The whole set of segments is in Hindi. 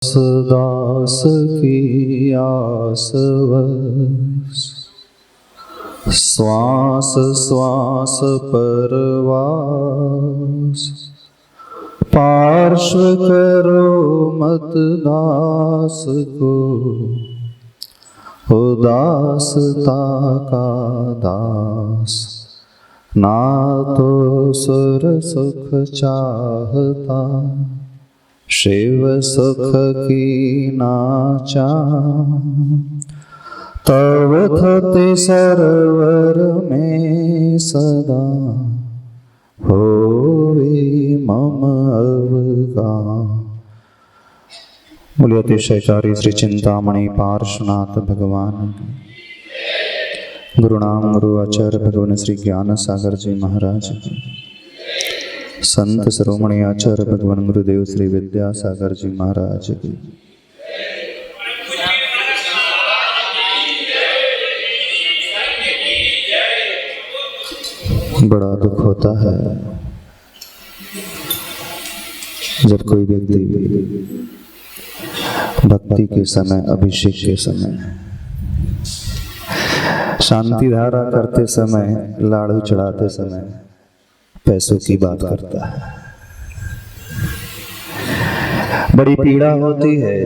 दास की आसवस श्वास श्वास परवास पार्श्व करो मत दास को उदासता का दास ना तो सुर सुख चाहता शिव सुख की नाचा तव थते सरवर में सदा होवे मम अवगान। बोलिए अतिशयकारी श्री चिंतामणि पार्श्वनाथ भगवान गुरु नाम गुरु आचार्य भगवान श्री ज्ञान सागर जी महाराज की, संत शिरोमणि आचार्य भगवान गुरुदेव श्री विद्यासागर जी महाराज की। बड़ा दुख होता है जब कोई व्यक्ति भक्ति के समय, अभिषेक के समय, शांति धारा करते समय, लाड़ू चढ़ाते समय पैसों की बात करता है। बड़ी पीड़ा होती है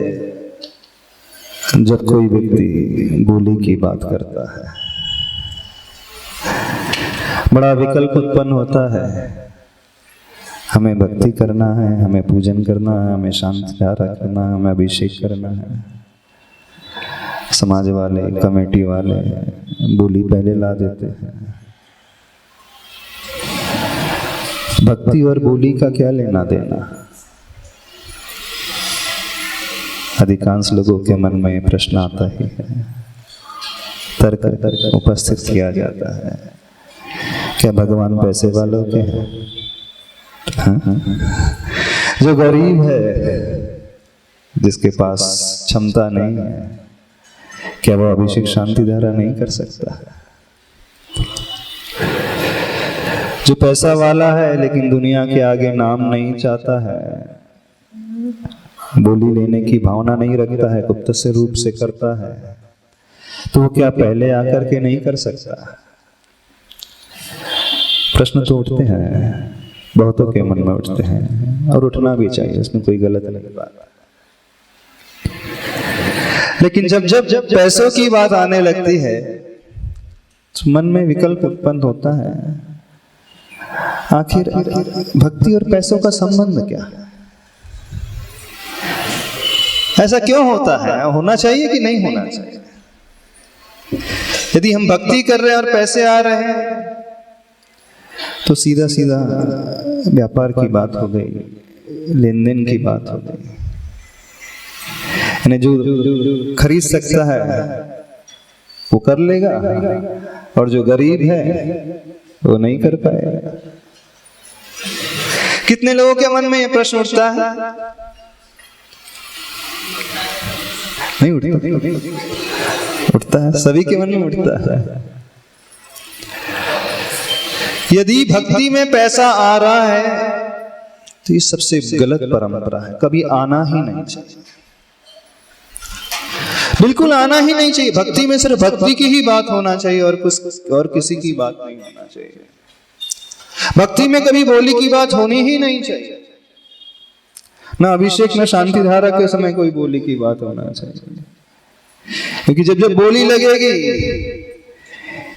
जब कोई व्यक्ति बोली की बात करता है। बड़ा विकल्प उत्पन्न होता है, हमें भक्ति करना है, हमें पूजन करना है, हमें शांति धारा करना है, हमें अभिषेक करना है। समाज वाले, कमेटी वाले बोली पहले ला देते हैं। भक्ति और बोली का क्या लेना देना? अधिकांश लोगों के मन में प्रश्न आता ही है, तर्क उपस्थित किया जाता है, क्या भगवान पैसे वालों के हैं? जो गरीब है, जिसके पास क्षमता नहीं है, क्या वो अभिषेक शांति धारा नहीं कर सकता? जो पैसा वाला है लेकिन दुनिया के आगे नाम नहीं चाहता है, बोली लेने की भावना नहीं रखता है, गुप्त से रूप से करता है, तो वो क्या पहले आकर के नहीं कर सकता? प्रश्न तो उठते हैं, बहुतों के मन में उठते हैं, और उठना भी चाहिए, इसमें कोई गलत नहीं बात। लेकिन जब जब जब पैसों की बात आने लगती है तो मन में विकल्प उत्पन्न होता है, आखिर भक्ति और पैसों का संबंध क्या? ऐसा क्यों होता है? होना चाहिए कि नहीं होना चाहिए? यदि हम भक्ति कर रहे हैं और पैसे आ रहे हैं तो सीधा सीधा व्यापार की बात हो गई, लेन देन की बात हो गई। यानी जो खरीद सकता है वो कर लेगा, और जो गरीब है वो नहीं कर पाएगा। कितने लोगों के मन में ये प्रश्न उठता है? नहीं उठता है, सभी के मन में उठता है। यदि भक्ति में पैसा आ रहा है तो ये सबसे गलत परंपरा है, कभी आना ही नहीं चाहिए, बिल्कुल आना ही नहीं चाहिए। भक्ति में सिर्फ भक्ति की ही बात होना चाहिए, और किसी की बात नहीं होना चाहिए। भक्ति में कभी बोली की बात होनी ही नहीं चाहिए, ना अभिषेक में शांति धारा के समय कोई बोली की बात होना चाहिए। क्योंकि जब जब बोली लगेगी,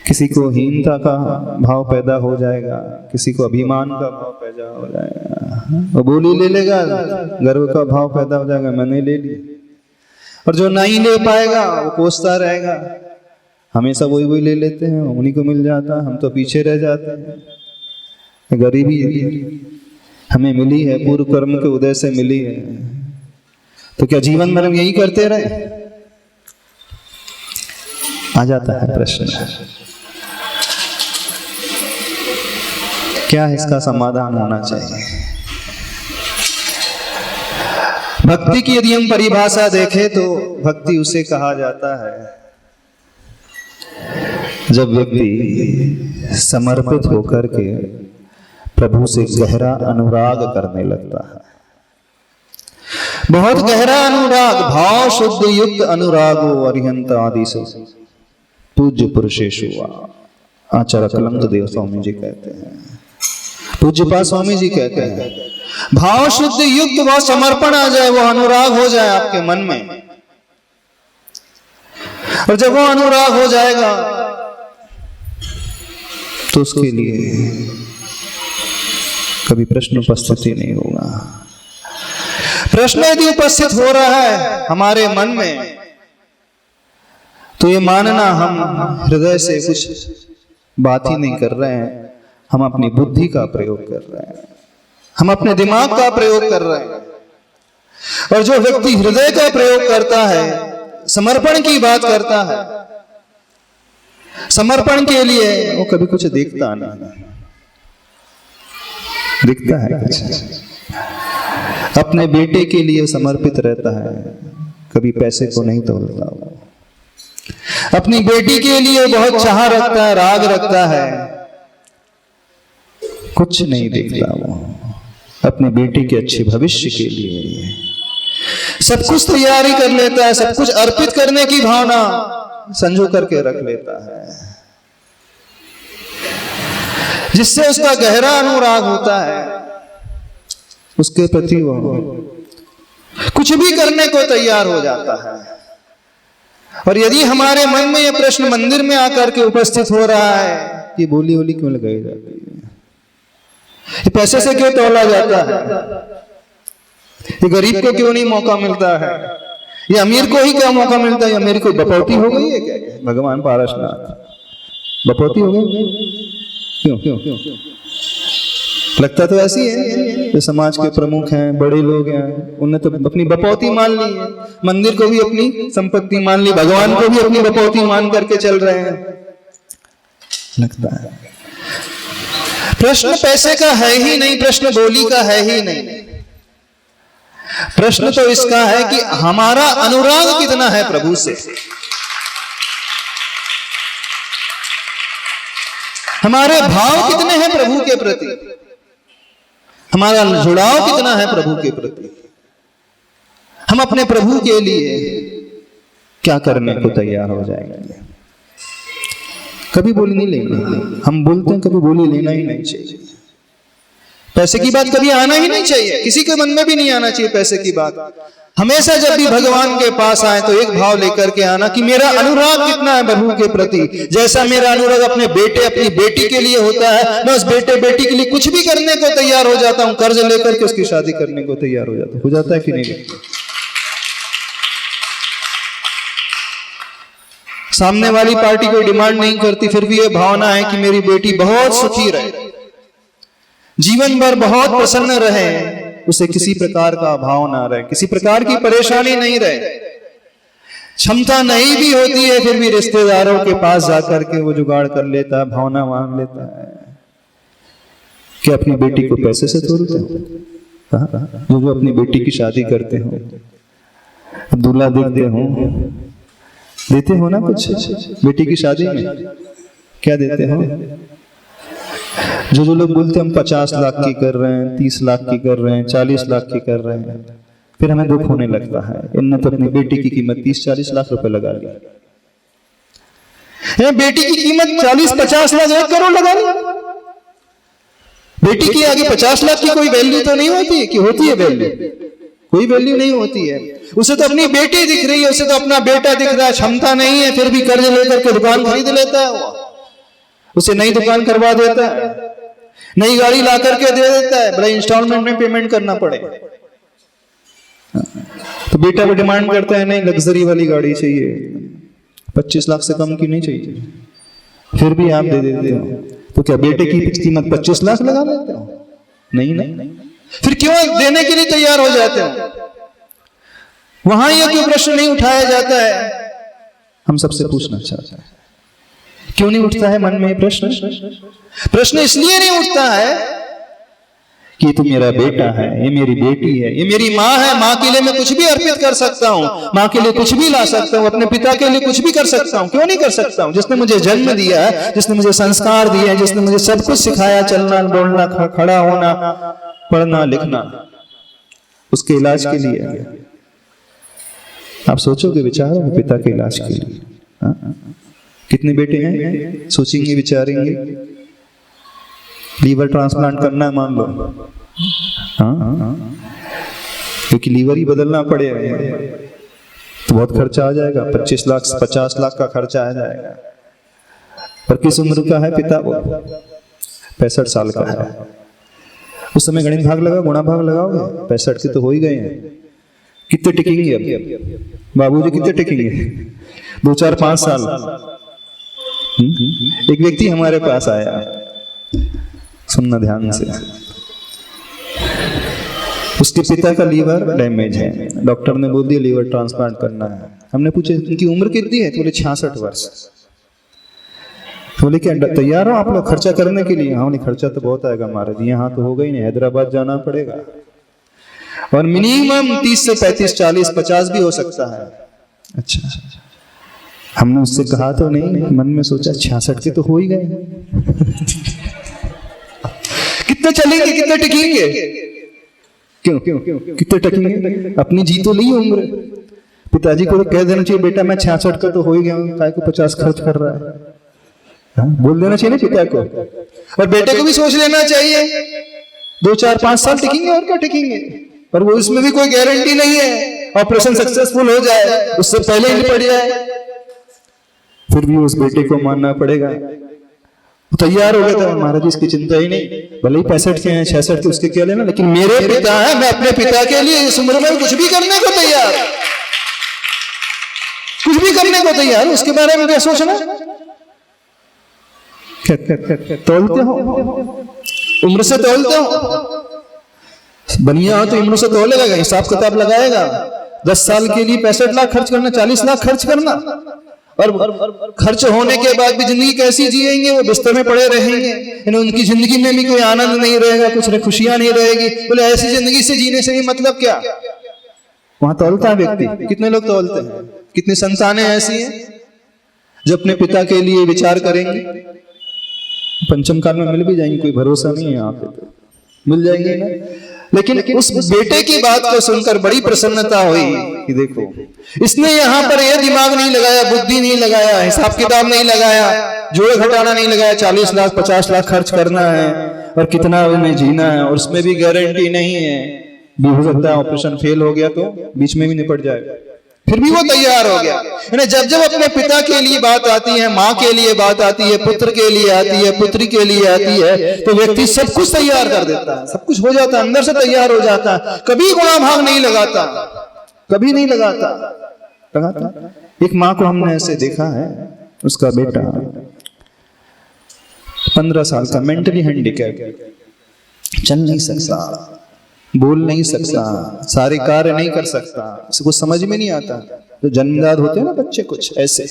किसी को हीनता का भाव पैदा हो जाएगा, किसी को अभिमान का भाव पैदा हो जाएगा, वो बोली ले लेगा, गर्व का भाव पैदा हो जाएगा, मैंने ले ली। और जो नहीं ले पाएगा वो कोसता रहेगा, हमेशा वही ले लेते हैं, उन्हीं को मिल जाता, हम तो पीछे रह जाते हैं। गरीबी हमें मिली है, पूर्व कर्म के उदय से मिली है, तो क्या जीवन भर हम यही करते रहे? आ जाता है प्रश्न, क्या इसका समाधान होना चाहिए? भक्ति की यदि हम परिभाषा देखें तो भक्ति उसे कहा जाता है जब व्यक्ति समर्पित होकर के प्रभु से गहरा अनुराग करने लगता है। बहुत गहरा अनुराग, भाव शुद्ध युक्त अनुरागो अरिहंत आदि से पूज्य पुरुषेशु आचार्य कलंक देव स्वामी जी कहते हैं, पूज्यपाद स्वामी जी कहते हैं, भाव शुद्ध युक्त वो समर्पण आ जाए, वो अनुराग हो जाए आपके मन में। और जब वो अनुराग हो जाएगा तो उसके लिए कभी प्रश्न उपस्थित ही नहीं होगा। प्रश्न यदि उपस्थित हो रहा है हमारे मन में तो ये मानना हम हृदय से कुछ बात ही नहीं कर रहे हैं, हम अपनी बुद्धि का प्रयोग कर रहे हैं, हम अपने दिमाग का प्रयोग कर रहे हैं। और जो व्यक्ति हृदय का प्रयोग करता है, समर्पण की बात करता है, समर्पण के लिए वो कभी कुछ देखता नहीं, दिखता है कुछ। अपने बेटे के लिए समर्पित रहता है, कभी पैसे को नहीं तोड़ता वो। अपनी बेटी के लिए बहुत चाह रखता है, राग रखता है, कुछ नहीं देखता वो। अपने बेटी के अच्छे भविष्य के लिए सब कुछ तैयारी कर लेता है, सब कुछ अर्पित करने की भावना संजो करके रख लेता है, जिससे उसका गहरा अनुराग होता है उसके प्रति वो कुछ भी करने को तैयार हो जाता है। और यदि हमारे मन में यह प्रश्न मंदिर में आकर के उपस्थित हो रहा है कि बोली होली क्यों लगाई जाती है, ये पैसे से क्यों तोला जाता है, ये गरीब को क्यों नहीं मौका मिलता है, ये अमीर को ही क्या मौका मिलता है, अमीर को बपौती हो गई है क्या? भगवान पारसनाथ बपौती हो गई क्यों? लगता तो ऐसी है, जो समाज के प्रमुख हैं, बड़े लोग हैं, उन्हें तो अपनी बपौती मान ली है, मंदिर को भी अपनी संपत्ति मान ली, भगवान को भी अपनी बपौती मान करके चल रहे हैं। लगता है प्रश्न पैसे का है ही नहीं, प्रश्न बोली का है ही नहीं। प्रश्न तो इसका है कि हमारा अनुराग कितना है प्रभु से, हमारे भाव कितने हैं प्रभु के प्रति, हमारा जुड़ाव कितना है प्रभु के प्रति, हम अपने प्रभु के लिए क्या करने को तैयार हो जाएंगे। कभी बोली नहीं लेंगे, हम बोलते हैं कभी बोली लेना ही नहीं चाहिए। पैसे की बात कभी आना ही नहीं चाहिए, किसी के मन में भी नहीं आना चाहिए पैसे की बात। हमेशा जब भी भगवान के पास आए तो एक भाव लेकर के आना कि मेरा अनुराग कितना है प्रभु के प्रति। जैसा मेरा अनुराग अपने बेटे अपनी बेटी के लिए होता है, मैं उस बेटे बेटी के लिए कुछ भी करने को तैयार हो जाता हूं, कर्ज लेकर के उसकी शादी करने को तैयार हो जाता है कि नहीं? सामने वाली पार्टी कोई डिमांड नहीं करती, फिर भी ये भावना है कि मेरी बेटी बहुत सुखी रहे, जीवन भर बहुत प्रसन्न रहे, उसे किसी प्रकार का अभाव ना रहे, किसी प्रकार की परेशानी नहीं रहे। क्षमता नहीं भी होती है फिर भी रिश्तेदारों के पास जाकर के वो जुगाड़ कर लेता है, भावना मांग लेता है कि अपनी बेटी को पैसे से तोड़ते हो, जो अपनी बेटी की शादी करते हो, दूल्हा देते हो ना कुछ बेटी की शादी में, क्या देते हो? जो लोग बोलते हैं हम 50 लाख की कर रहे हैं, 30 लाख की कर रहे हैं, 40 लाख की कर रहे हैं, फिर हमें दुख होने लगता है। इन्होंने तो अपनी बेटी की कीमत 30-40 लाख रुपए लगा ली, बेटी की कीमत 40-50 लाख 1 करोड़ लगा ली। बेटी की आगे 50 लाख की कोई वैल्यू तो नहीं होती कि होती है वैल्यू? कोई वैल्यू नहीं होती है। उसे तो अपनी बेटी दिख रही है, उसे तो अपना बेटा दिख रहा है, क्षमता नहीं है फिर भी कर्ज लेकर के दुकान खरीद लेता है, उसे नई दुकान करवा देता है, नई गाड़ी ला करके दे देता है, बड़ा इंस्टॉलमेंट में पेमेंट करना पड़े। तो बेटा भी डिमांड करता है नहीं लग्जरी वाली गाड़ी चाहिए, 25 लाख से कम की नहीं चाहिए, फिर भी आप दे देते हो। तो क्या बेटे की कीमत 25 लाख लगा लेते हो? नहीं, फिर क्यों देने के लिए तैयार हो जाते हो? वहां यह क्यों प्रश्न नहीं उठाया जाता है? हम सबसे पूछना चाहते हैं क्यों नहीं उठता है मन में प्रश्न? प्रश्न इसलिए नहीं उठता है कि तू मेरा बेटा है, ये मेरी बेटी है, ये मेरी माँ है, माँ के लिए मैं कुछ भी अर्पित कर सकता हूँ, माँ के लिए कुछ भी ला सकता हूँ, अपने पिता के लिए कुछ भी कर सकता हूँ। क्यों नहीं कर सकता हूँ? जिसने मुझे जन्म दिया है, जिसने मुझे संस्कार दिए हैं, जिसने मुझे सब कुछ सिखाया, चलना बोलना खड़ा होना पढ़ना लिखना, उसके इलाज के लिए आ गया। आप सोचोगे, विचारो पिता के इलाज के लिए। कितने बेटे हैं, सोचेंगे विचारेंगे। लीवर ट्रांसप्लांट करना है मान लो, क्योंकि लीवर ही बदलना पड़ेगा तो बहुत खर्चा आ जाएगा, 25 लाख 50 लाख का खर्चा आ जाएगा। पर किस उम्र का है पिता? वो 65 साल का है। उस समय गणित भाग लगा, गुणा भाग लगाओगे, 65 के तो हो ही गए हैं। कितने टिकेंगे अब बाबूजी, कितने टिकेंगे? 2 4 5 साल। एक व्यक्ति हमारे पास आया, सुनना ध्यान से। उसके पिता का लीवर डैमेज है, डॉक्टर ने बोल दिया लीवर ट्रांसप्लांट करना है। हमने पूछा उनकी उम्र कितनी है? तो बोले 66 वर्ष। बोले क्या तैयार हो आप लोग खर्चा करने के लिए? हाँ, खर्चा तो बहुत आएगा महाराज, यहाँ तो होगा ही नहीं, हैदराबाद जाना पड़ेगा, और मिनिमम 30 से 35 40 50 भी हो सकता है। अच्छा, हमने उससे कहा तो नहीं, मन में सोचा 66 के तो हो ही गए। कितने चलेंगे, कितने टिकेंगे? क्यों कितने टिकेंगे? अपनी जी तो ली उम्र। पिताजी को तो कह देना चाहिए बेटा मैं 66 का तो हो ही गया हूँ, काय को 50 खर्च कर रहा है। बोल देना चाहिए ना पिता को, और बेटे को भी सोच लेना चाहिए 2 4 5 साल टिकेंगे और क्या टिकेंगे। पर वो इसमें भी कोई गारंटी नहीं है, ऑपरेशन सक्सेसफुल हो जाए उससे पहले ही निपट जाए। फिर भी उस बेटे को मानना पड़ेगा। तैयार हो गया था महाराज, इसकी चिंता ही नहीं, भले ही 65 के हैं 66 के, उसके क्या लेना, लेकिन मेरे पिता है, मैं अपने पिता के लिए इस उम्र में कुछ भी करने को तैयार, कुछ भी करने को तैयार। उसके बारे में क्या सोचना? तोलते हो, उम्र से तोलते हो। बनिया हो तो उम्र से तोलेगा, हिसाब किताब लगाएगा। 10 साल के लिए 65 लाख खर्च करना, 40 लाख खर्च करना, और खर्च होने के बाद भी जिंदगी कैसी जिएंगे? वो बिस्तर में पड़े रहेंगे, उनकी जिंदगी में भी कोई आनंद नहीं रहेगा, कुछ खुशियां नहीं रहेगी। बोले ऐसी जिंदगी से जीने से ही मतलब क्या? वहां तोलता है व्यक्ति। कितने लोग तोलते हैं? कितनी संतानें ऐसी हैं जो अपने पिता के लिए विचार करेंगी? पंचम काल में मिल भी जाएंगे, कोई भरोसा नहीं है, यहाँ पे तो मिल जाएंगे ना। लेकिन उस बेटे की बात को सुनकर बड़ी प्रसन्नता हुई कि देखो इसने यहाँ पर यह दिमाग नहीं लगाया, बुद्धि नहीं लगाया, हिसाब किताब नहीं लगाया, जोड़ घटाना नहीं लगाया, 40 लाख 50 लाख खर्च करना है और कितना उन्हें जीना है, और उसमें भी गारंटी नहीं है, भी हो सकता है ऑपरेशन फेल हो गया तो बीच में भी निपट जाएगा। फिर भी वो तैयार हो गया। जब जब अपने पिता के लिए बात आती है, माँ के लिए बात आती है, पुत्र के लिए आती है, पुत्री के लिए आती है, तो व्यक्ति सब कुछ तैयार कर देता है, सब कुछ हो जाता है, अंदर से तैयार हो जाता है, कभी गुणा भाग नहीं लगाता, कभी नहीं लगाता। एक माँ को हमने ऐसे देखा है, उसका बेटा 15 साल का, मेंटली हैंडीकैप, चल नहीं सकता, बोल नहीं सकता, सारे कार्य नहीं कर सकता, उसको समझ में नहीं आता। तो जन्मजात होते हैं ना बच्चे कुछ ऐसे,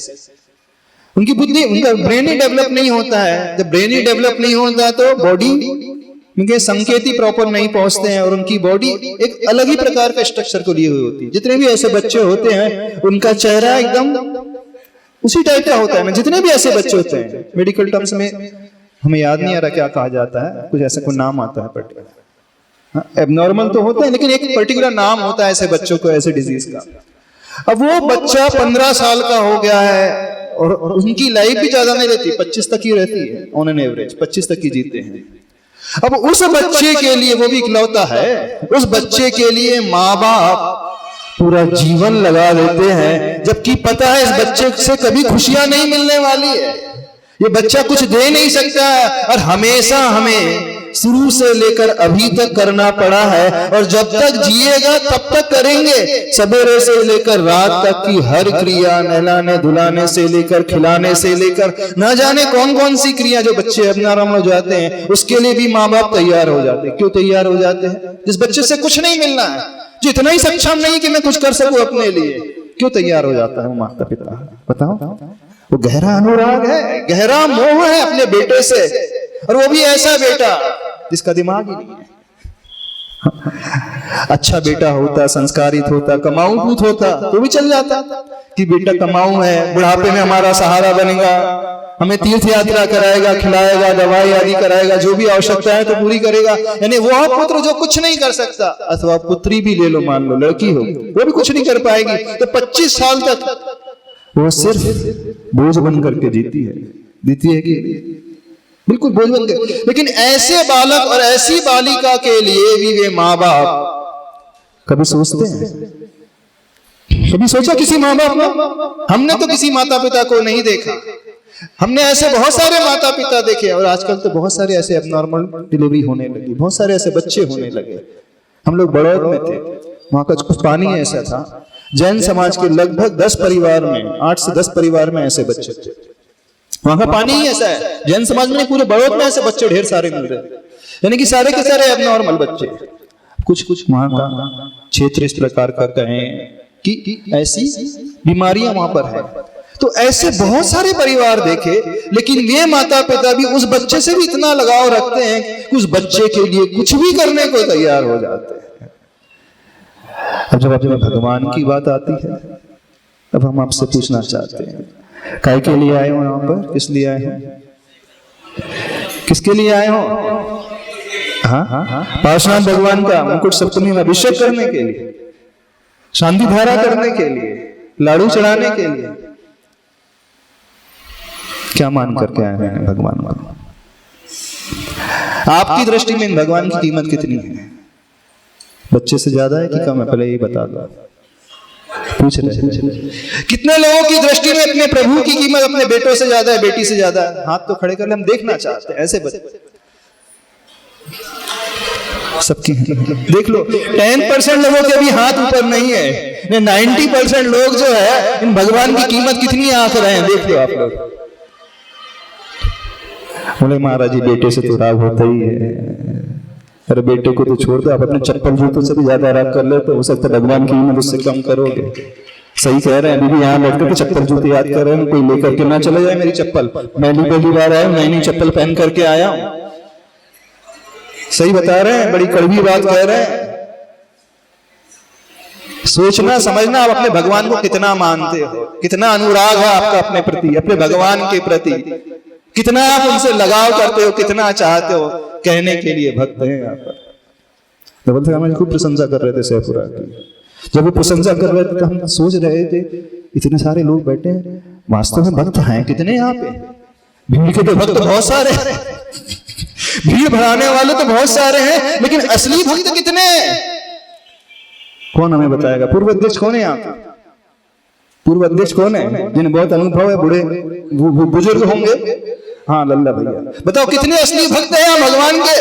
उनकी बुद्धि, उनका ब्रेन ही डेवलप नहीं होता है। जब ब्रेन ही डेवलप नहीं होता तो बॉडी, उनके संकेत ही प्रॉपर नहीं पहुंचते हैं, और उनकी बॉडी एक अलग ही प्रकार का स्ट्रक्चर को लिए हुई होती है। जितने भी ऐसे बच्चे होते हैं उनका चेहरा एकदम उसी टाइप का होता है। जितने भी ऐसे बच्चे होते हैं, मेडिकल टर्म्स में हमें याद नहीं आ रहा क्या कहा जाता है, कुछ ऐसा कोई नाम आता है पर्टिकुलर, एबनॉर्मल तो होता है लेकिन एक पर्टिकुलर नाम होता है ऐसे बच्चों को, ऐसे डिजीज का। अब वो बच्चा 15 साल का हो गया है और उनकी लाइफ भी ज्यादा नहीं रहती, 25 तक ही रहती है, ऑन एन एवरेज 25 तक ही जीते हैं। अब उस बच्चे के लिए, वो भी इकलौता है, उस बच्चे के लिए माँ बाप पूरा जीवन लगा देते हैं, जबकि पता है इस बच्चे से कभी खुशियां नहीं मिलने वाली है, ये बच्चा कुछ दे नहीं सकता है, और हमेशा हमें शुरू से लेकर अभी तक करना पड़ा है, और जब तक जिएगा तब तक करेंगे। सवेरे से लेकर रात तक की हर क्रिया, नहलाने धुलाने से लेकर खिलाने से लेकर ना जाने कौन कौन सी क्रिया जो बच्चे अपनाराम हो जाते हैं, उसके लिए भी माँ बाप तैयार हो जाते हैं। क्यों तैयार हो जाते हैं? जिस बच्चे से कुछ नहीं मिलना है, जो इतना ही सक्षम नहीं कि मैं कुछ कर सकूं अपने लिए, क्यों तैयार हो जाता है वो माता पिता? बताओ। वो गहरा अनुराग है, गहरा मोह है अपने बेटे से, और वो भी ऐसा बेटा जिसका दिमाग ही नहीं है। अच्छा बेटा होता, संस्कारित होता, कमाऊ पूत होता तो भी चल जाता कि बेटा कमाऊ है, बुढ़ापे में हमारा सहारा बनेगा, हमें तीर्थ यात्रा कराएगा, खिलाएगा, दवाई आदि कराएगा, जो भी आवश्यकता है तो पूरी करेगा। यानी वो पुत्र जो कुछ नहीं कर सकता, अथवा पुत्री भी ले लो, मान लो लड़की हो, वो भी कुछ नहीं कर पाएगी, तो 25 साल तक वो सिर्फ बोझ बन करके जीती है कि बिल्कुल बोझ बन के। लेकिन ऐसे बालक और ऐसी बालिका के लिए भी वे माँ बाप कभी सोचते हैं? कभी सोचा किसी माँ बाप ने? हमने तो किसी माता पिता को नहीं देखा। हमने ऐसे बहुत सारे माता पिता देखे, और आजकल तो बहुत सारे ऐसे एबनॉर्मल डिलीवरी होने लगी, बहुत सारे ऐसे बच्चे होने लगे। हम लोग बड़ौद में थे, वहां का कुछ पानी ऐसा था, जैन समाज के लगभग 10 परिवार में, 8 से 10 परिवार में ऐसे बच्चे थे। वहां का पानी ही ऐसा है, जैन समाज में पूरे बड़ौद में ऐसे बच्चे ढेर सारे मिल रहे हैं, यानी कि सारे के सारे एबनॉर्मल बच्चे। कुछ वहां का क्षेत्र इस प्रकार का कहें कि ऐसी बीमारियां वहां पर है। तो ऐसे बहुत सारे परिवार देखे, लेकिन वे माता पिता भी उस बच्चे से भी इतना लगाव रखते हैं कि उस बच्चे के लिए कुछ भी करने को तैयार हो जाते हैं। अब जब अपने भगवान की बात आती है, अब हम आपसे पूछना चाहते हैं, काय के लिए आए हो यहाँ पर? किस लिए आए हो? किसके लिए आए हो? हाँ, पार्श्वनाथ भगवान का मुकुट सप्तमी में अभिषेक करने के लिए, शांति धारा करने के लिए, लाडू चढ़ाने के लिए। क्या मान करके आए हैं भगवान को? आपकी दृष्टि में भगवान की कीमत कितनी है? बच्चे से ज्यादा है कि कम है? पहले ये बता दो। पूछ रहे कितने लोगों की दृष्टि में अपने प्रभु की कीमत अपने बेटों से ज्यादा है, बेटी से ज्यादा है? हाथ तो खड़े कर ले, हम देखना चाहते हैं ऐसे बच्चे। सबकी देख लो, 10% लोगों के भी हाथ ऊपर नहीं है, 90% लोग जो है इन भगवान की कीमत कितनी आंक रहे हैं, देख लो आप लोग। बोले महाराज जी बेटे से तो राग होता ही है। अरे बेटे को तो छोड़ दो, आप अपने चप्पल जूतों से भी ज्यादा राग कर ले तो हो सकता है भगवान की कीमत उससे कम करोगे। सही कह रहे हैं, अभी भी यहाँ बैठ कर चप्पल जूते याद कर रहे हैं, कोई लेकर के ना चले जाए मेरी चप्पल। मैं पहली बार आया, मैं नई चप्पल पहन करके आया हूं। सही बता रहे हैं, बड़ी कड़वी बात कह रहे हैं। सोचना समझना, आप अपने भगवान को कितना मानते हो, कितना अनुराग है आपका अपने प्रति, अपने भगवान के प्रति, कितना आप उनसे लगाव करते हो, कितना चाहते हो। कहने के लिए भक्त हैं यहाँ पर। बोलते हम खूब प्रशंसा कर रहे थे सैफुरा की। जब वो प्रशंसा कर रहे थे तो हम सोच रहे थे इतने सारे लोग बैठे हैं, वास्तव में भक्त हैं कितने यहाँ पे? भीड़ के तो भक्त बहुत सारे हैं, भीड़ भराने वाले तो बहुत सारे हैं, लेकिन असली भक्त कितने हैं? कौन हमें बताएगा? पूर्व अध्यक्ष कौन है यहाँ पे? पूर्व अध्यक्ष कौन है जिन्हें बहुत अनुभव है, बूढ़े बुजुर्ग होंगे? हाँ लल्ला भैया, बताओ कितने असली भक्त हैं यहाँ भगवान के?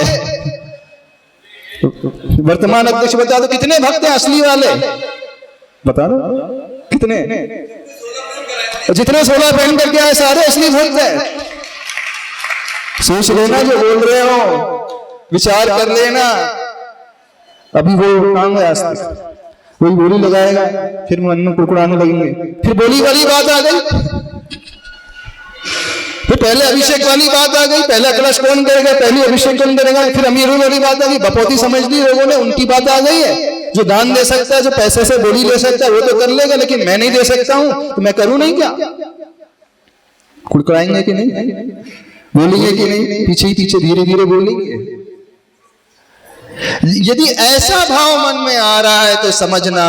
वर्तमान अध्यक्ष बता दो कितने भक्त हैं असली वाले, बता दो कितने? जितने 16 पहन करके आए सारे असली भक्त हैं। सोच लेना जो बोल रहे हो, विचार कर लेना। अभी वो काम है, आज तक कोई बोली लगाएगा, फिर मन में कुड़कुड़ाने लगेंगे, फिर बोली वाली बात आ गई, फिर पहले अभिषेक वाली बात आ गई, पहला कलश कौन करेगा, पहले अभिषेक कौन करेगा, फिर अमीरों वाली बात आ गई, बपौती समझ ली लोगों ने, उनकी बात आ गई है। जो दान दे सकता है, जो पैसे से बोली ले सकता है वो तो कर लेगा, लेकिन मैं नहीं दे सकता हूं तो मैं करूं नहीं क्या? कुड़कुड़ाएंगे कि नहीं? बोलेंगे कि नहीं? पीछे ही पीछे धीरे धीरे बोलेंगे। यदि ऐसा भाव मन में आ रहा है तो समझना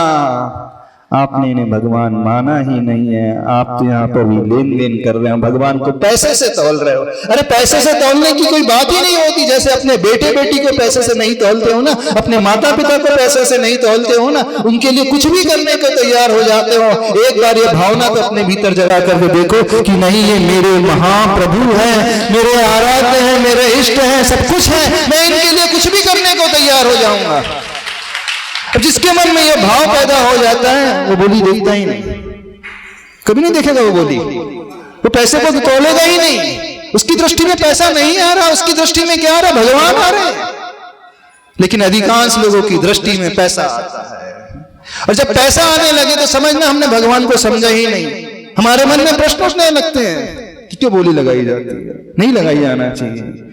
आपने इन्हें भगवान माना ही नहीं है। आप तो यहाँ पर भी लेन देन कर रहे हो, भगवान को पैसे से तौल रहे हो। अरे पैसे से तौलने की कोई बात ही नहीं होती। जैसे अपने बेटे बेटी को पैसे से नहीं तौलते हो ना, अपने माता पिता को पैसे से नहीं तौलते हो ना, उनके लिए कुछ भी करने को तैयार हो जाते हो। एक बार ये भावना तो अपने भीतर जगा करके देखो कि नहीं, ये मेरे महाप्रभु हैं, मेरे आराध्य हैं, मेरे इष्ट हैं, सब कुछ है, मैं इनके लिए कुछ भी करने को तैयार हो जाऊंगा। अब जिसके मन में यह भाव पैदा हो जाता है वो बोली देखता ही नहीं, कभी नहीं देखेगा वो बोली, वो पैसे को तोलेगा ही नहीं। उसकी दृष्टि में पैसा नहीं आ रहा, उसकी दृष्टि में क्या आ रहा? भगवान आ रहे हैं। लेकिन अधिकांश लोगों की दृष्टि में पैसा आता है, और जब पैसा आने लगे तो समझना हमने भगवान को समझा ही नहीं। हमारे मन में प्रश्न उठने लगते हैं कि क्यों बोली लगाई जाती है, नहीं लगाई जाना चाहिए।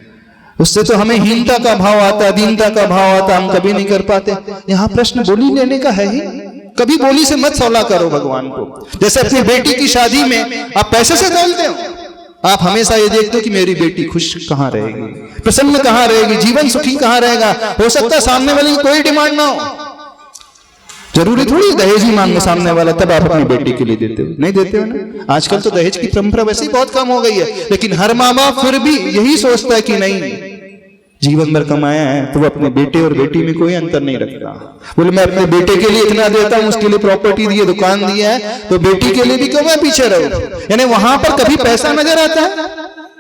उससे तो हमें हीनता का भाव आता, दीनता का भाव आता, हम कभी नहीं कर पाते। यहाँ प्रश्न बोली लेने का है ही। कभी बोली से मत सौला करो भगवान को। जैसे अपनी बेटी की शादी में आप पैसे से तौलते हो, आप हमेशा ये देखते हो कि मेरी बेटी खुश कहाँ रहेगी, प्रसन्न कहाँ रहेगी, जीवन सुखी कहाँ रहेगा। हो सकता है सामने वाले की कोई डिमांड ना हो, जरूरी थोड़ी दहेज ही मांगे सामने वाला तब आप अपनी बेटी के लिए देते हो, नहीं देते हो ना। आजकल तो दहेज की परंपरा वैसे ही बहुत कम हो गई है, लेकिन हर माँ बाप फिर भी यही सोचता है कि नहीं, जीवन भर कमाया है तो वो अपने बेटे और बेटी में कोई अंतर नहीं रखता। बोले मैं अपने बेटे के लिए इतना देता हूं, उसके लिए प्रॉपर्टी दी है, दुकान दी है, तो बेटी के लिए भी क्यों मैं पीछे रहूं। यानी वहां पर कभी पैसा नजर आता है?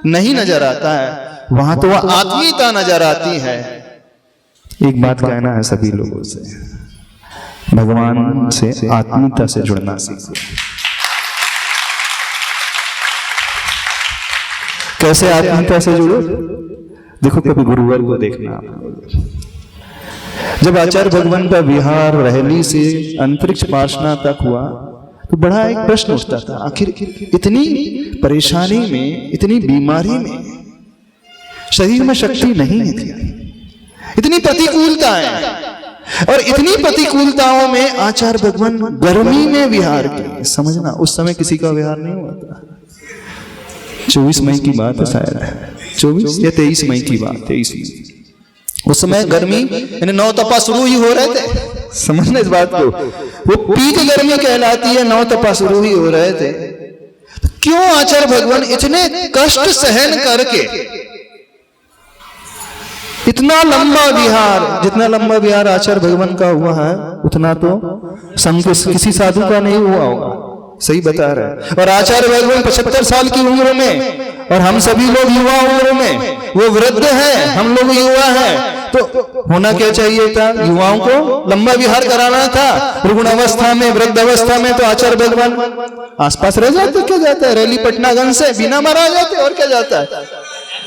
नहीं नजर आता है, वहां तो वह आत्मीयता नजर आती है। एक बात कहना है सभी लोगों से, भगवान से आत्मीयता से जुड़ना सीखो। कैसे आत्मीयता से जुड़ो? देखो कभी गुरुवर को देखना, जब आचार्य भगवान का विहार रहली से अंतरिक्ष पार्श्वनाथ तक हुआ तो बड़ा एक प्रश्न उठता था, आखिर इतनी परेशानी में, इतनी बीमारी में शरीर में शक्ति नहीं थी, इतनी प्रतिकूलताएं, और इतनी प्रतिकूलताओं में आचार्य भगवान गर्मी में विहार किए। समझना, उस समय किसी का विहार नहीं हुआ था। 24 मई की बात है, शायद 24 या 23 मई की बात, 23 मई। उस समय गर्मी यानी 9 तपा शुरू ही हो रहे थे। समझना इस बात को, वो पीक गर्मी कहलाती है, 9 तपा शुरू ही हो रहे थे। तो क्यों आचार्य भगवान इतने कष्ट सहन करके इतना लंबा विहार, जितना लंबा विहार आचार्य भगवान का हुआ है उतना तो किसी साधु का नहीं हुआ होगा। सही बता रहे हैं। और आचार्य भगवान 75 साल की उम्र में और हम सभी लोग युवा उम्र में, वो वृद्ध हैं, हम लोग युवा हैं, तो होना क्या चाहिए था? युवाओं को लंबा विहार कराना था। रुग्ण अवस्था में, वृद्ध अवस्था में तो आचार्य भगवान आसपास रह जाते। क्या जाता है, रैली पटनागंज से बिना मरा जाते, और क्या जाता है,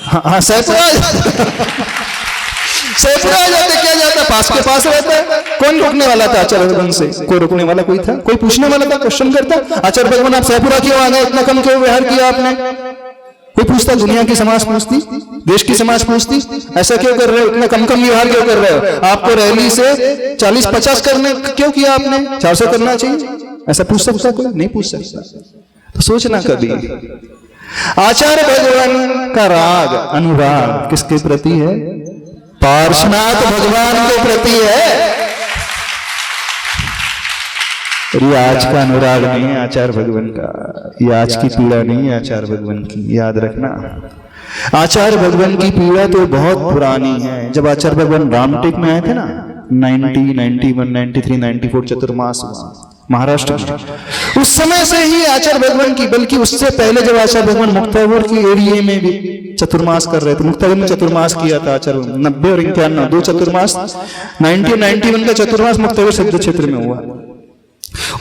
हाँ सैपुरा सैपुरा आ जाते, क्या जाता, पास के पास रहता है। कौन रोकने वाला था आचार्य भगवान से? कोई रोकने वाला कोई था? कोई पूछने वाला था, क्वेश्चन करता, आचार्य भगवान आप सैपुरा क्यों आ गए, इतना कम क्यों व्यवहार किया आपने? कोई पूछता? दुनिया की समाज पूछती, देश की समाज पूछती, ऐसा क्यों कर रहे हो, इतना कम व्यवहार क्यों कर रहे हो? आपको रैली से 40-50 करने क्यों किया आपने, 400 करना चाहिए? ऐसा पूछ सकता कोई? नहीं पूछ सकता। तो सोचना कभी, आचार्य भगवान का राग, अनुराग किसके प्रति है? पार्श्वनाथ भगवान के प्रति है। और ये आज का अनुराग नहीं है आचार्य भगवान का, ये आज की पीड़ा नहीं है आचार्य भगवान की, याद रखना। आचार्य भगवान की पीड़ा तो बहुत पुरानी है। जब आचार्य भगवान रामटेक में आए थे ना, 90, 91, 93, 94 चतुर्मास महाराष्ट्र में, उस समय से ही आचार्य भगवान की, बल्कि उससे पहले जब आचार्य भगवान मुक्तापुर के एरिया में भी चतुर्मास कर रहे थे, मुक्तापुर में चतुर्मास किया था आचार्य, 90 और 91 2 चतुर्मास, 91 का चतुर्मास मुक्तापुर सिद्ध क्षेत्र में हुआ।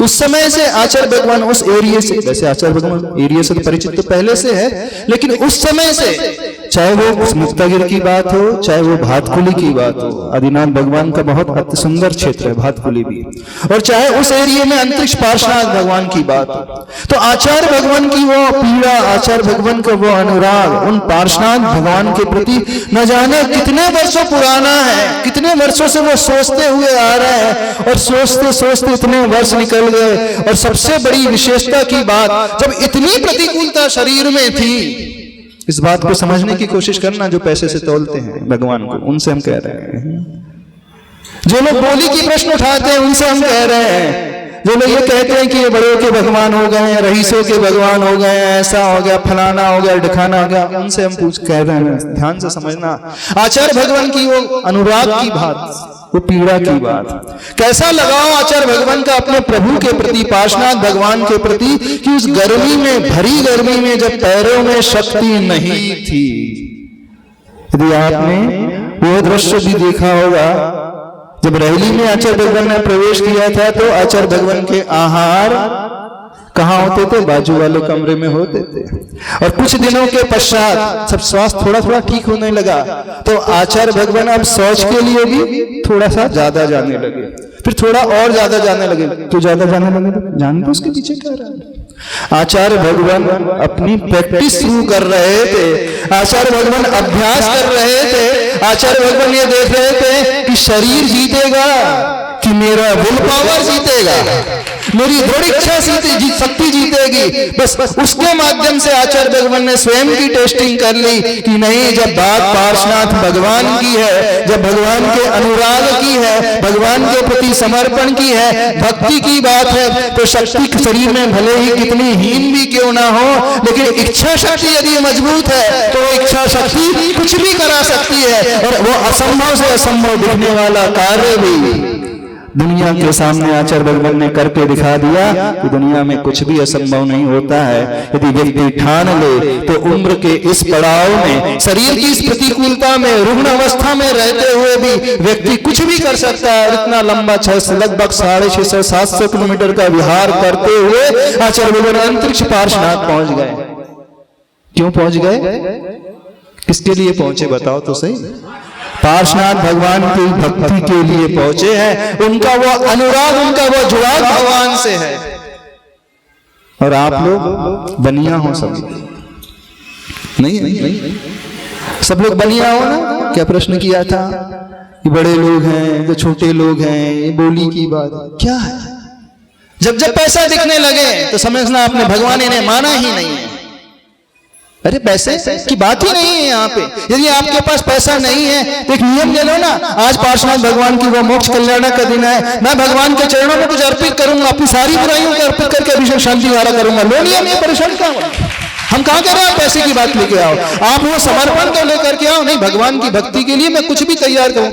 उस समय से आचार्य भगवान उस एरिया से, वैसे आचार्य भगवान एरिया से परिचित तो पहले से है, लेकिन उस समय से, चाहे वो मुक्तागिर की बात हो, चाहे वो भातकुली की बात हो, आदिनाथ भगवान का बहुत अति सुंदर क्षेत्र है भातकुली भी, और चाहे उस एरिया में अंतरिक्ष पार्श्वनाथ भगवान की बात हो, तो आचार्य भगवान की वो पीड़ा, आचार्य भगवान का वो अनुराग उन पार्श्वनाथ भगवान के प्रति न जाने कितने वर्षों पुराना है, कितने वर्षों से वो सोचते हुए आ रहे हैं, और सोचते सोचते इतने वर्ष निकल गए। और सबसे बड़ी विशेषता की बात, जब इतनी प्रतिकूलता शरीर में थी, इस बात को समझने की कोशिश करना जो पैसे से तौलते हैं भगवान को, उनसे हम कह रहे हैं। जो लोग बोली की प्रश्न उठाते हैं उनसे हम कह रहे हैं। जो लोग ये कहते हैं कि ये बड़ों के भगवान हो गए, रईसों के भगवान हो गए, ऐसा हो गया, फलाना हो गया, ढकाना हो गया, उनसे हम कह रहे हैं। ध्यान से समझना, आचार्य भगवान की वो अनुराग की बात, वो पीड़ा की बात, कैसा लगाव आचार्य भगवान का अपने प्रभु के प्रति, पार्श्वनाथ भगवान के प्रति, कि उस गर्मी में, भरी गर्मी में, जब पैरों में शक्ति नहीं थी। यदि आपने वो दृश्य भी देखा होगा, जब रैली में आचार्य भगवान ने प्रवेश किया था, तो आचार्य भगवान के आहार कहाँ होते थे? बाजू वाले कमरे में होते थे। और कुछ दिनों के पश्चात सब स्वास्थ्य थोड़ा थोड़ा ठीक होने लगा, तो आचार्य भगवान अब शौच के लिए भी थोड़ा सा ज्यादा जाने लगे, फिर थोड़ा और ज्यादा जाने लगे। तो ज्यादा जाने लगे, जानते उसके पीछे क्या रहा? आचार्य भगवान अपनी प्रैक्टिस शुरू कर रहे थे, आचार्य भगवान अभ्यास कर रहे थे। आचार्य भगवान ये देख रहे थे कि शरीर जीतेगा कि मेरा विल पावर जीतेगा। मेरी दृढ़ इच्छा शक्ति जीतेगी। बस उसके माध्यम से आचार्य भगवान ने स्वयं की टेस्टिंग कर ली कि नहीं, जब बात पार्श्वनाथ भगवान की है, जब भगवान के अनुराग की है, भगवान के प्रति समर्पण की है, भक्ति की बात है, तो शक्ति शरीर में भले ही कितनी हीन भी क्यों ना हो, लेकिन इच्छा शक्ति यदि मजबूत है तो इच्छा शक्ति कुछ भी करा सकती है। और वो असंभव से असंभव दिखने वाला कार्य भी दुनिया के सामने आचार्य भगवान ने करके दिखा दिया कि दुनिया में कुछ भी असंभव नहीं होता है। यदि व्यक्ति ठान ले तो उम्र के इस पड़ाव में, शरीर की इस प्रतिकूलता में, रुग्ण अवस्था में रहते हुए भी व्यक्ति कुछ भी कर सकता है। इतना लंबा लगभग 650-700 किलोमीटर का विहार करते हुए आचार्य भगवान अंतरिक्ष पार्श्वनाथ पहुंच गए। क्यों पहुंच गए? किसके लिए पहुंचे बताओ तो सही? पार्श्वनाथ भगवान की भक्ति के लिए पहुंचे हैं। उनका वो अनुराग, उनका वो जुड़ाव भगवान से है। और आप लोग बनिया हो सब? नहीं, सब लोग बनिया हो ना? क्या प्रश्न किया था कि बड़े लोग हैं, जो छोटे लोग हैं, ये बोली की बात क्या है? जब जब पैसा दिखने लगे तो समझना आपने भगवान इन्हें माना ही नहीं है। अरे पैसे की बात ही नहीं है यहाँ पे। यदि आपके पास पैसा नहीं है तो एक नियम ले लो ना, आज पार्श्वनाथ भगवान की वो मोक्ष कल्याण का दिन है, मैं भगवान के चरणों में कुछ अर्पित करूंगा, अपनी सारी बुराइयों को अर्पित करके अभिषेक शांति धारा करूंगा। लो नियम, ये परेशान क्या हो? हम कहाँ कह रहे हैं पैसे की बात लेके आओ, आप वो समर्पण तो लेकर के आओ। नहीं, भगवान की भक्ति के लिए मैं कुछ भी तैयार करूं,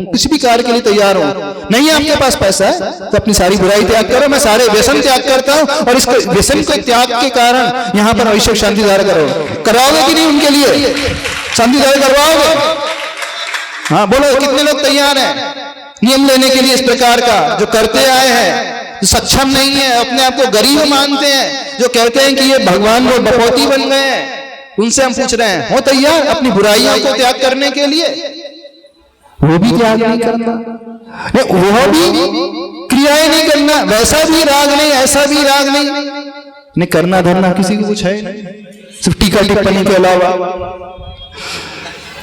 किसी भी कार्य के लिए तैयार हूं। नहीं है आपके पास पैसा है तो अपनी सारी बुराई त्याग करो, मैं सारे व्यसन त्याग करता हूं, और इस व्यसन के त्याग के कारण यहाँ पर अभिषेक शांति धारा कराओगे कि नहीं? उनके लिए शांति धारा करवाओगे? हाँ बोलो, कितने लोग तैयार हैं नियम लेने के लिए इस प्रकार का, जो करते आए हैं, जो सक्षम नहीं है, अपने आप को गरीब मानते हैं, जो कहते हैं कि ये भगवान वो बपौती बन गए हैं, उनसे हम पूछ रहे हैं, हो तैयार अपनी बुराइयों को त्याग करने के लिए? वो भी त्याग नहीं करना, वो भी क्रियाएं नहीं करना, वैसा भी राग नहीं, ऐसा भी राग नहीं करना धरना किसी को कुछ है नहीं, सिर्फ टीका टिप्पणी के अलावा,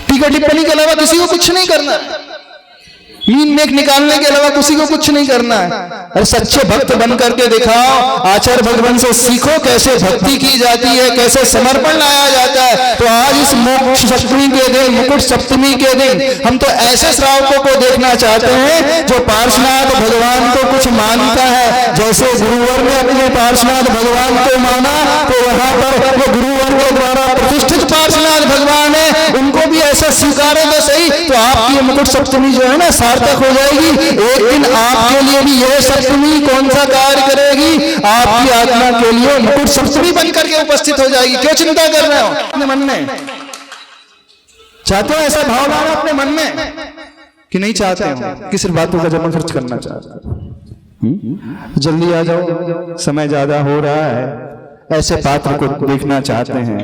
टीका टिप्पणी के अलावा किसी को कुछ नहीं करना, मीन मेक निकालने के अलावा किसी को कुछ नहीं करना है। अरे सच्चे भक्त बन करके दिखाओ, आचार्य भगवान से सीखो कैसे भक्ति की जाती है, कैसे समर्पण लाया जाता है। तो आज इस मोक्ष सप्तमी के दिन, मुकुट सप्तमी के दिन, हम तो ऐसे श्रावकों को देखना चाहते हैं जो पार्श्वनाथ भगवान को कुछ मानता है। जैसे गुरुवर ने अपने पार्श्वनाथ भगवान को माना, तो यहाँ पर वो गुरुवर के द्वारा प्रतिष्ठित पार्श्वनाथ भगवान है, उनको भी ऐसा स्वीकारे तो सही। तो आपकी मुकुट सप्तमी जो है ना सार्थक हो जाएगी। एक दिन आपके लिए भी यह सप्तमी कौन सा कार्य करेगी, आपकी आत्मा के लिए मुकुट सप्तमी बन करके उपस्थित हो जाएगी। क्यों चिंता कर रहे हो अपने मन में? चाहते हो ऐसा भाव लाना अपने मन में कि नहीं चाहते हो? कि सिर्फ बातों का जमा खर्च करना चाहते हो? जल्दी आ जाओ, समय ज्यादा हो रहा है। ऐसे पात्र को देखना चाहते हैं,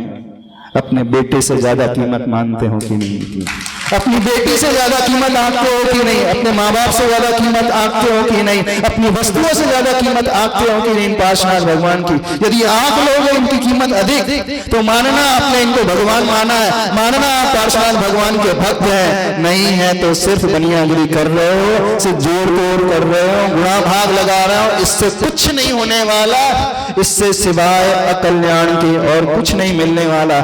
अपने बेटे से ज्यादा कीमत मानते हो कि नहीं? अपनी बेटी से ज्यादा कीमत आंकते हो कि नहीं? अपने माँ बाप से ज्यादा कीमत आंकते हो कि नहीं? अपनी वस्तुओं से ज्यादा कीमत आंकते हो कि नहीं? पार्श्वनाथ भगवान की यदि आंक लोगे इनकी कीमत अधिक, तो मानना आपने इनको भगवान माना है, मानना आप पार्श्वनाथ भगवान के भक्त हैं। नहीं है तो सिर्फ बनियागिरी कर रहे हो, सिर्फ जोड़ तोड़ कर रहे हो, गुणा भाग लगा रहे हो। इससे कुछ नहीं होने वाला, इससे सिवाय अकल्याण के और कुछ नहीं मिलने वाला।